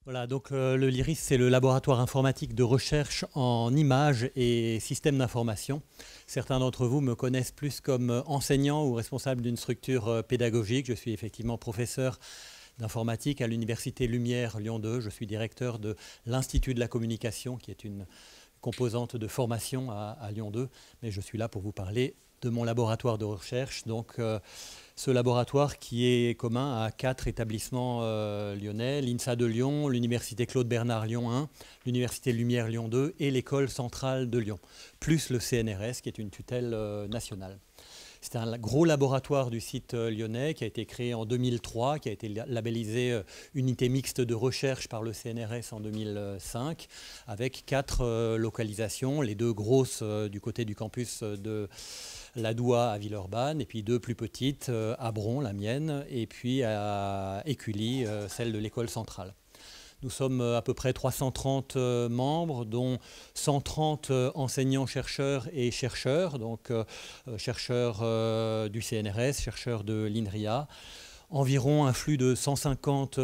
Voilà, donc le LIRIS, c'est le laboratoire informatique de recherche en images et systèmes d'information. Certains d'entre vous me connaissent plus comme enseignant ou responsable d'une structure pédagogique. Je suis effectivement professeur d'informatique à l'Université Lumière Lyon 2. Je suis directeur de l'Institut de la communication, qui est une composante de formation à Lyon 2. Mais je suis là pour vous parler de mon laboratoire de recherche. Donc, ce laboratoire qui est commun à 4 établissements lyonnais, l'INSA de Lyon, l'Université Claude Bernard Lyon 1, l'Université Lumière Lyon 2 et l'École centrale de Lyon, plus le CNRS qui est une tutelle nationale. C'est un gros laboratoire du site lyonnais qui a été créé en 2003, qui a été labellisé unité mixte de recherche par le CNRS en 2005, avec 4 localisations, les 2 grosses du côté du campus de la Doua à Villeurbanne, et puis 2 plus petites, à Bron, la mienne, et puis à Écully, celle de l'école centrale. Nous sommes à peu près 330 membres, dont 130 enseignants-chercheurs et chercheurs, donc chercheurs du CNRS, chercheurs de l'INRIA, environ un flux de 150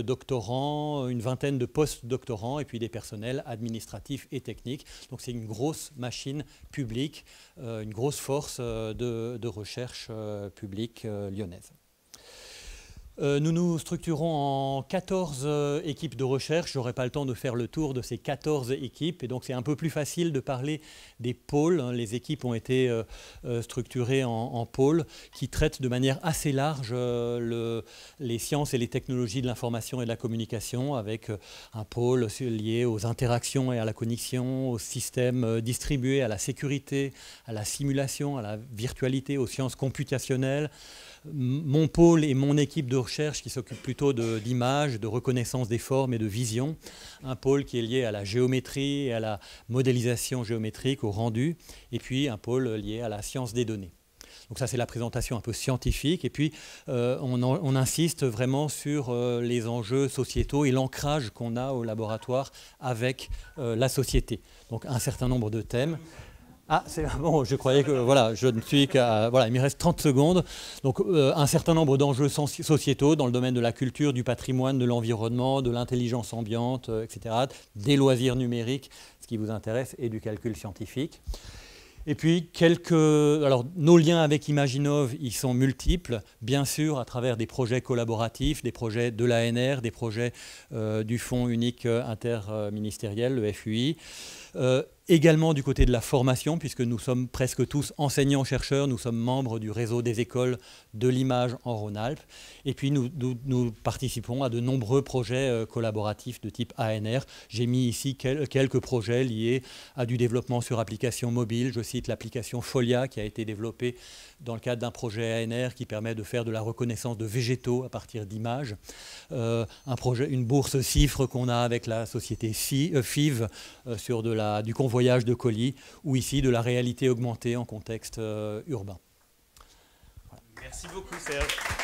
doctorants, une vingtaine de post-doctorants et puis des personnels administratifs et techniques. Donc c'est une grosse machine publique, une grosse force de recherche publique lyonnaise. Nous nous structurons en 14 équipes de recherche. Je n'aurai pas le temps de faire le tour de ces 14 équipes. Et donc, c'est un peu plus facile de parler des pôles. Les équipes ont été structurées en pôles qui traitent de manière assez large les sciences et les technologies de l'information et de la communication, avec un pôle lié aux interactions et à la connexion, aux systèmes distribués, à la sécurité, à la simulation, à la virtualité, aux sciences computationnelles. Mon pôle et mon équipe de recherche qui s'occupe plutôt d'images, de reconnaissance des formes et de vision. Un pôle qui est lié à la géométrie et à la modélisation géométrique, au rendu. Et puis un pôle lié à la science des données. Donc ça, c'est la présentation un peu scientifique. Et puis, on insiste vraiment sur les enjeux sociétaux et l'ancrage qu'on a au laboratoire avec la société. Donc un certain nombre de thèmes. Ah, c'est bon, je croyais que, voilà, je ne suis qu'à, voilà, il me reste 30 secondes. Donc, un certain nombre d'enjeux sociétaux dans le domaine de la culture, du patrimoine, de l'environnement, de l'intelligence ambiante, etc., des loisirs numériques, ce qui vous intéresse, et du calcul scientifique. Et puis, alors, nos liens avec Imaginov, ils sont multiples, bien sûr, à travers des projets collaboratifs, des projets de l'ANR, des projets du Fonds unique interministériel, le FUI. Également du côté de la formation, puisque nous sommes presque tous enseignants-chercheurs, nous sommes membres du réseau des écoles de l'image en Rhône-Alpes. Et puis nous participons à de nombreux projets collaboratifs de type ANR. J'ai mis ici quelques projets liés à du développement sur application mobile. Je cite l'application Folia qui a été développée dans le cadre d'un projet ANR qui permet de faire de la reconnaissance de végétaux à partir d'images. Une bourse CIFRE qu'on a avec la société FIV sur du convoyage de colis, ou ici de la réalité augmentée en contexte urbain. Voilà. Merci beaucoup Serge.